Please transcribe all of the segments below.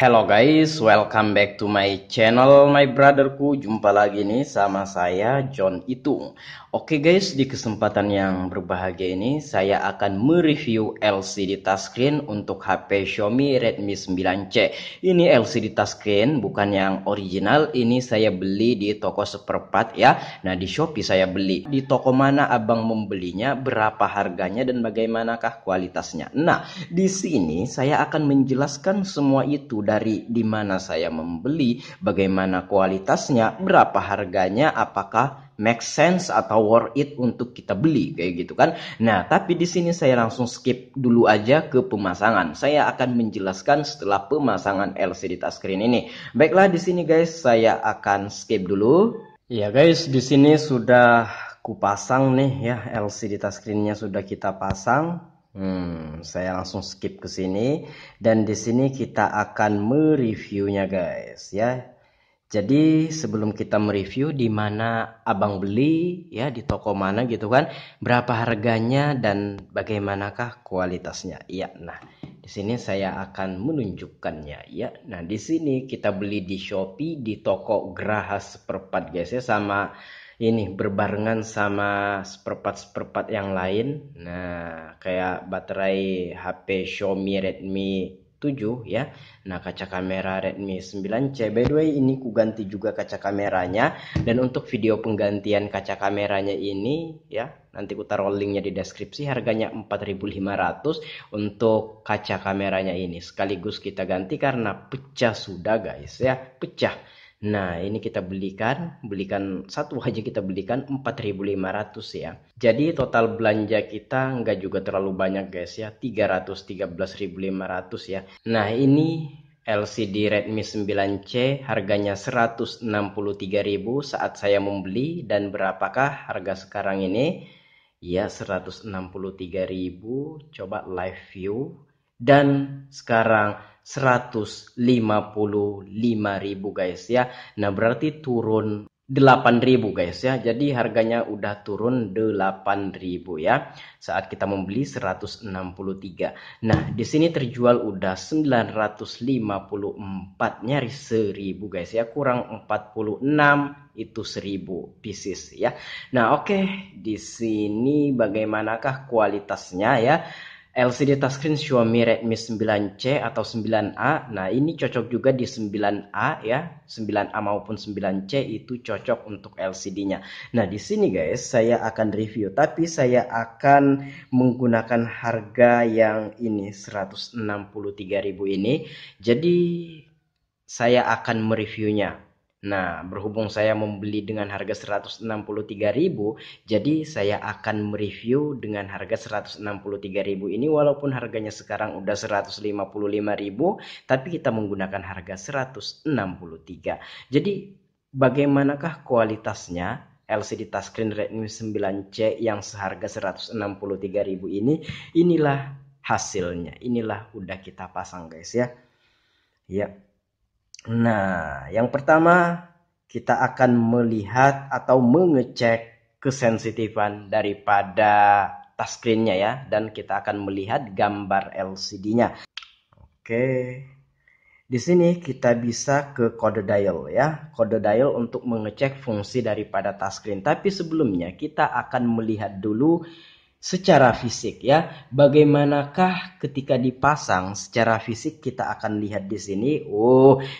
Hello guys, welcome back to my channel, my brotherku. Jumpa lagi nih sama saya, John Itung. Oke guys, di kesempatan yang berbahagia ini saya akan mereview LCD touchscreen untuk HP Xiaomi Redmi 9C. Ini LCD touchscreen bukan yang original, ini saya beli di toko seperempat ya. Nah, di Shopee saya beli. Di toko mana abang membelinya, berapa harganya, dan bagaimanakah kualitasnya. Nah, di sini saya akan menjelaskan semua itu, dari di mana saya membeli, bagaimana kualitasnya, berapa harganya, apakah make sense atau worth it untuk kita beli kayak gitu kan. Nah, tapi di sini saya langsung skip dulu aja ke pemasangan. Saya akan menjelaskan setelah pemasangan LCD touchscreen ini. Baiklah, di sini guys saya akan skip dulu. Ya guys, di sini sudah kupasang nih ya, LCD touchscreen-nya sudah kita pasang. Saya langsung skip ke sini dan di sini kita akan mereviewnya guys ya. Jadi sebelum kita mereview di mana abang beli ya, di toko mana gitu kan, berapa harganya dan bagaimanakah kualitasnya. Ya, nah di sini saya akan menunjukkannya ya. Nah di sini kita beli di Shopee di toko Graha Seperempat guys ya, sama ini berbarengan sama seperempat yang lain. Nah, kayak baterai HP Xiaomi Redmi 7 ya. Nah, kaca kamera Redmi 9C. By the way, ini ku ganti juga kaca kameranya. Dan untuk video penggantian kaca kameranya ini ya, nanti ku taruh linknya di deskripsi. Harganya 4.500 untuk kaca kameranya ini. Sekaligus kita ganti karena pecah sudah guys ya, pecah. Nah, ini kita belikan satu aja, kita belikan 4.500 ya. Jadi total belanja kita nggak juga terlalu banyak guys ya, 313.500 ya. Nah, ini LCD Redmi 9C harganya 163.000 saat saya membeli. Dan berapakah harga sekarang ini? Ya, 163.000. Coba live view. Dan sekarang 155.000 guys ya. Nah, berarti turun 8.000 guys ya. Jadi harganya udah turun 8.000 ya. Saat kita membeli 163. Nah, di sini terjual udah 954, nyaris 1.000 guys ya. Kurang 46 itu 1.000 pieces ya. Nah, oke, di sini bagaimanakah kualitasnya ya? LCD touchscreen Xiaomi Redmi 9C atau 9A. Nah, ini cocok juga di 9A ya. 9A maupun 9C itu cocok untuk LCD-nya. Nah, di sini guys saya akan review, tapi saya akan menggunakan harga yang ini 163.000 ini. Jadi saya akan mereviewnya. Nah, berhubung saya membeli dengan harga 163.000, jadi saya akan mereview dengan harga 163.000 ini, walaupun harganya sekarang udah 155.000, tapi kita menggunakan harga 163. Jadi bagaimanakah kualitasnya LCD touchscreen Redmi 9C yang seharga 163.000 ini? Inilah hasilnya. Inilah udah kita pasang guys ya. Ya. Nah, yang pertama kita akan melihat atau mengecek kesensitifan daripada touchscreen-nya ya, dan kita akan melihat gambar LCD-nya. Oke. Di sini kita bisa ke kode dial ya, kode dial untuk mengecek fungsi daripada touchscreen. Tapi sebelumnya kita akan melihat dulu secara fisik ya, bagaimanakah ketika dipasang secara fisik. Kita akan lihat di sini.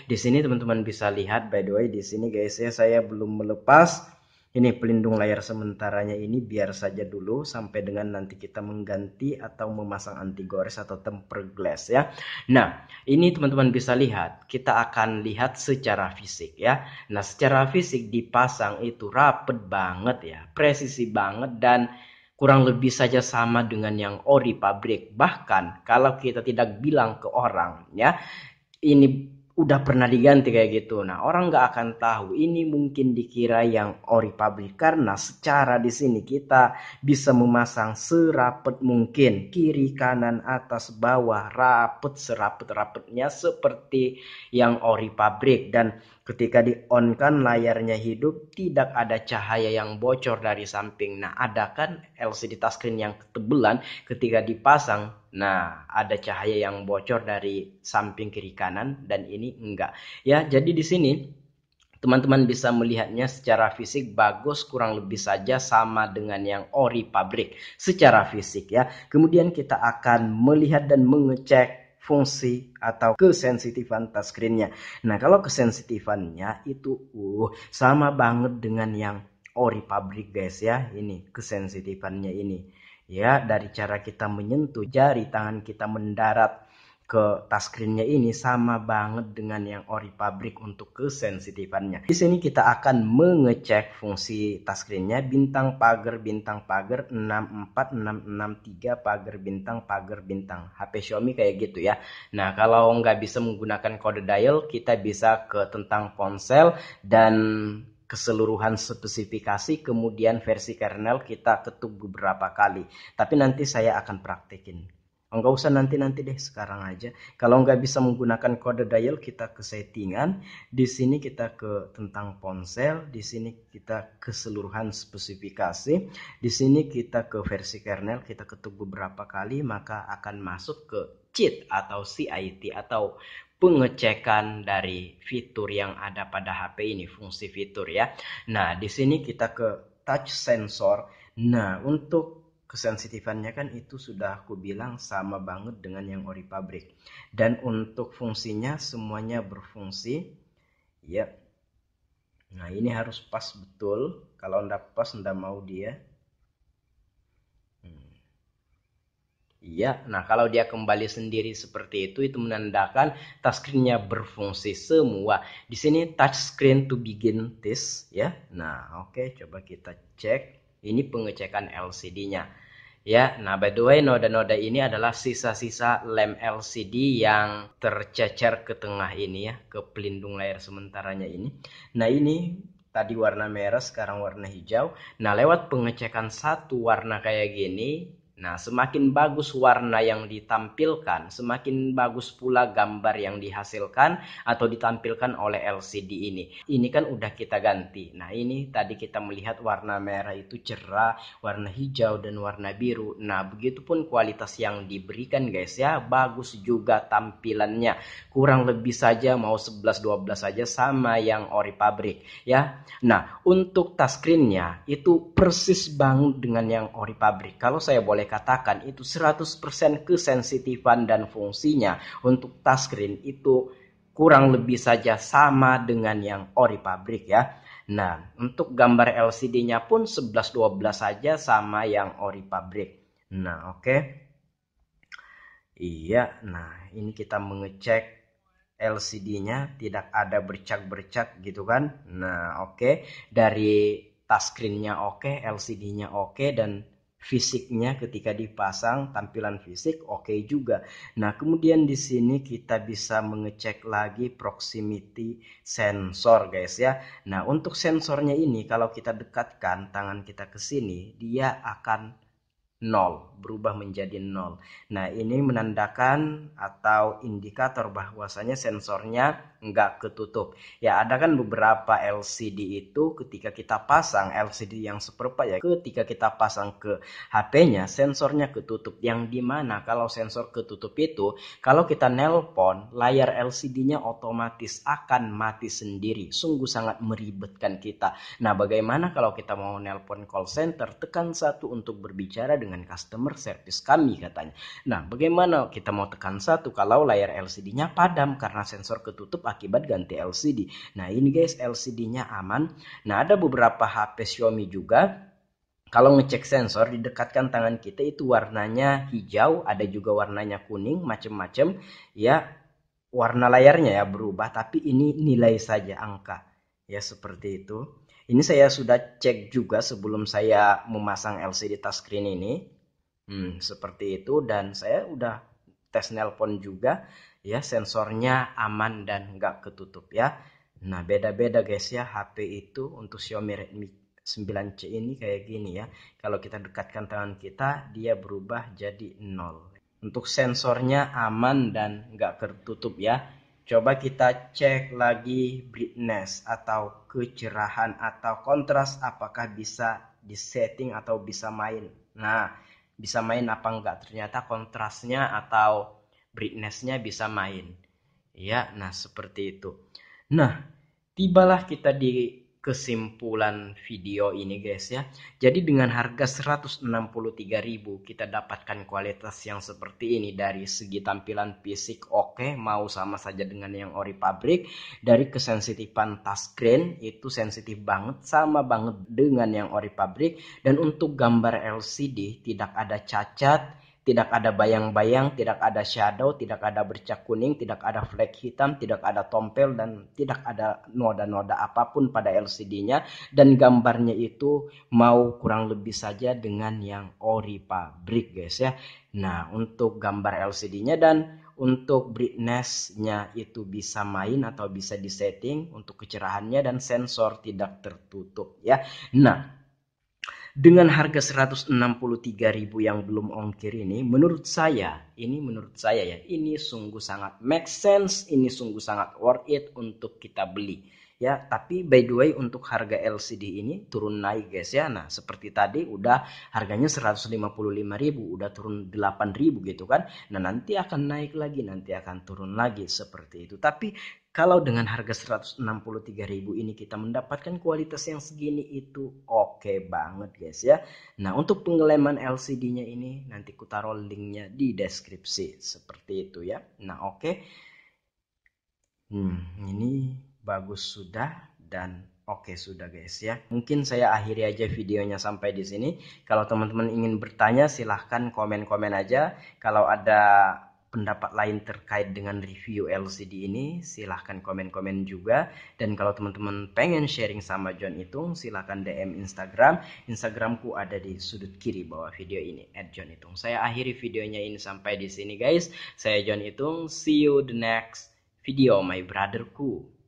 Di sini teman-teman bisa lihat, by the way, di sini guys ya, saya belum melepas ini pelindung layar sementaranya ini, biar saja dulu sampai dengan nanti kita mengganti atau memasang anti gores atau tempered glass ya. Nah, ini teman-teman bisa lihat, kita akan lihat secara fisik ya. Nah, secara fisik dipasang itu rapet banget ya, presisi banget, dan kurang lebih saja sama dengan yang ori pabrik. Bahkan kalau kita tidak bilang ke orang ya, ini udah pernah diganti kayak gitu, nah orang nggak akan tahu. Ini mungkin dikira yang ori pabrik karena secara di sini kita bisa memasang serapet mungkin, kiri kanan atas bawah rapet, serapet-rapetnya seperti yang ori pabrik. Dan Ketika di-on-kan layarnya hidup, tidak ada cahaya yang bocor dari samping. Nah, ada kan LCD touchscreen yang ketebelan ketika dipasang. Nah, ada cahaya yang bocor dari samping kiri kanan dan ini enggak. Ya, jadi di sini teman-teman bisa melihatnya secara fisik bagus kurang lebih saja sama dengan yang ori pabrik secara fisik ya. Kemudian kita akan melihat dan mengecek fungsi atau kesensitifan touchscreen-nya. Nah, kalau kesensitifannya itu sama banget dengan yang ori pabrik guys ya. Ini kesensitifannya ini. Ya, dari cara kita menyentuh jari tangan kita mendarat ke touchscreen-nya ini sama banget dengan yang ori pabrik untuk kesensitifannya. Di sini kita akan mengecek fungsi touchscreen-nya bintang pagar 64663 pagar bintang. HP Xiaomi kayak gitu ya. Nah, kalau nggak bisa menggunakan kode dial, kita bisa ke tentang ponsel dan keseluruhan spesifikasi, kemudian versi kernel kita ketuk beberapa kali. Tapi nanti saya akan praktekin. Enggak usah nanti-nanti deh, sekarang aja. Kalau nggak bisa menggunakan kode dial, kita ke settingan. Di sini kita ke tentang ponsel. Di sini kita keseluruhan spesifikasi. Di sini kita ke versi kernel. Kita ketuk beberapa kali, maka akan masuk ke cheat atau CIT atau pengecekan dari fitur yang ada pada HP ini, fungsi fitur ya. Nah, di sini kita ke touch sensor. Nah, untuk kesensitifannya kan itu sudah aku bilang sama banget dengan yang ori pabrik. Dan untuk fungsinya semuanya berfungsi. Ya. Nah, ini harus pas betul. Kalau ndak pas ndak mau dia. Iya, nah kalau dia kembali sendiri seperti itu menandakan touchscreen-nya berfungsi semua. Di sini touchscreen to begin this ya. Nah, oke, coba kita cek. Ini pengecekan LCD-nya. Ya, nah by the way noda-noda ini adalah sisa-sisa lem LCD yang tercecer ke tengah ini ya, ke pelindung layar sementaranya ini. Nah ini tadi warna merah, sekarang warna hijau. Nah lewat pengecekan satu warna kayak gini, nah semakin bagus warna yang ditampilkan, semakin bagus pula gambar yang dihasilkan atau ditampilkan oleh LCD ini. Ini kan udah kita ganti. Nah ini tadi kita melihat warna merah itu cerah, warna hijau dan warna biru. Nah, begitupun kualitas yang diberikan guys ya, bagus juga tampilannya. Kurang lebih saja mau 11-12 saja sama yang ori pabrik ya. Nah, untuk touchscreen-nya itu persis banget dengan yang ori pabrik. Kalau saya boleh katakan itu 100% kesensitifan dan fungsinya untuk touchscreen itu kurang lebih saja sama dengan yang ori pabrik ya. Nah, untuk gambar LCD-nya pun 11-12 saja sama yang ori pabrik. Nah, oke. Iya, nah ini kita mengecek LCD-nya tidak ada bercak-bercak gitu kan. Nah, oke. Dari touchscreen-nya oke, LCD-nya oke, dan fisiknya ketika dipasang tampilan fisik oke juga. Nah, kemudian di sini kita bisa mengecek lagi proximity sensor guys ya. Nah, untuk sensornya ini kalau kita dekatkan tangan kita ke sini, dia akan 0, berubah menjadi 0. Nah, ini menandakan atau indikator bahwasanya sensornya nggak ketutup. Ya, ada kan beberapa LCD itu ketika kita pasang LCD yang seperempat ya, ketika kita pasang ke HP-nya sensornya ketutup. Yang dimana kalau sensor ketutup itu, kalau kita nelpon, layar LCD-nya otomatis akan mati sendiri. Sungguh sangat meribetkan kita. Nah, bagaimana kalau kita mau nelpon call center, tekan 1 untuk berbicara dengan customer service kami katanya. Nah, bagaimana kita mau tekan 1 kalau layar LCD-nya padam karena sensor ketutup akibat ganti LCD. Nah, ini guys LCD-nya aman. Nah, ada beberapa HP Xiaomi juga. Kalau ngecek sensor, didekatkan tangan kita itu warnanya hijau, ada juga warnanya kuning, macam-macam. Ya, warna layarnya ya berubah, tapi ini nilai saja angka. Ya, seperti itu. Ini saya sudah cek juga sebelum saya memasang LCD touchscreen ini. Seperti itu, dan saya udah tes nelpon juga. Ya, sensornya aman dan nggak ketutup ya. Nah, beda-beda guys ya HP itu. Untuk Xiaomi Redmi 9C ini kayak gini ya. Kalau kita dekatkan tangan kita, dia berubah jadi 0. Untuk sensornya aman dan nggak tertutup ya. Coba kita cek lagi brightness atau kecerahan atau kontras, apakah bisa disetting atau bisa main. Nah, bisa main apa enggak? Ternyata kontrasnya atau brightnessnya bisa main. Ya, nah seperti itu. Nah, tibalah kita di kesimpulan video ini guys ya. Jadi dengan harga 163.000 kita dapatkan kualitas yang seperti ini. Dari segi tampilan fisik oke, mau sama saja dengan yang ori pabrik. Dari kesensitifan touchscreen itu sensitif banget, sama banget dengan yang ori pabrik. Dan untuk gambar LCD tidak ada cacat, tidak ada bayang-bayang, tidak ada shadow, tidak ada bercak kuning, tidak ada flek hitam, tidak ada tompel, dan tidak ada noda-noda apapun pada LCD-nya. Dan gambarnya itu mau kurang lebih saja dengan yang ori pabrik guys ya. Nah, untuk gambar LCD-nya dan untuk brightness-nya itu bisa main atau bisa disetting, untuk kecerahannya dan sensor tidak tertutup ya. Nah, dengan harga 163.000 yang belum ongkir ini, menurut saya ya, ini sungguh sangat make sense, ini sungguh sangat worth it untuk kita beli. Ya, tapi by the way untuk harga LCD ini turun naik guys ya. Nah, seperti tadi udah harganya 155.000, udah turun 8.000 gitu kan. Nah, nanti akan naik lagi, nanti akan turun lagi seperti itu. Tapi kalau dengan harga 163.000 ini kita mendapatkan kualitas yang segini itu oke banget guys ya. Nah, untuk pengeleman LCD-nya ini nanti ku taruh linknya di deskripsi seperti itu ya. Nah, oke. Ini bagus sudah dan oke sudah guys ya. Mungkin saya akhiri aja videonya sampai di sini. Kalau teman-teman ingin bertanya silahkan komen-komen aja. Kalau ada pendapat lain terkait dengan review LCD ini silahkan komen-komen juga. Dan kalau teman-teman pengen sharing sama John Itung silahkan DM Instagram. Instagramku ada di sudut kiri bawah video ini @johnitung. Saya akhiri videonya ini sampai di sini guys. Saya John Itung. See you the next video my brotherku.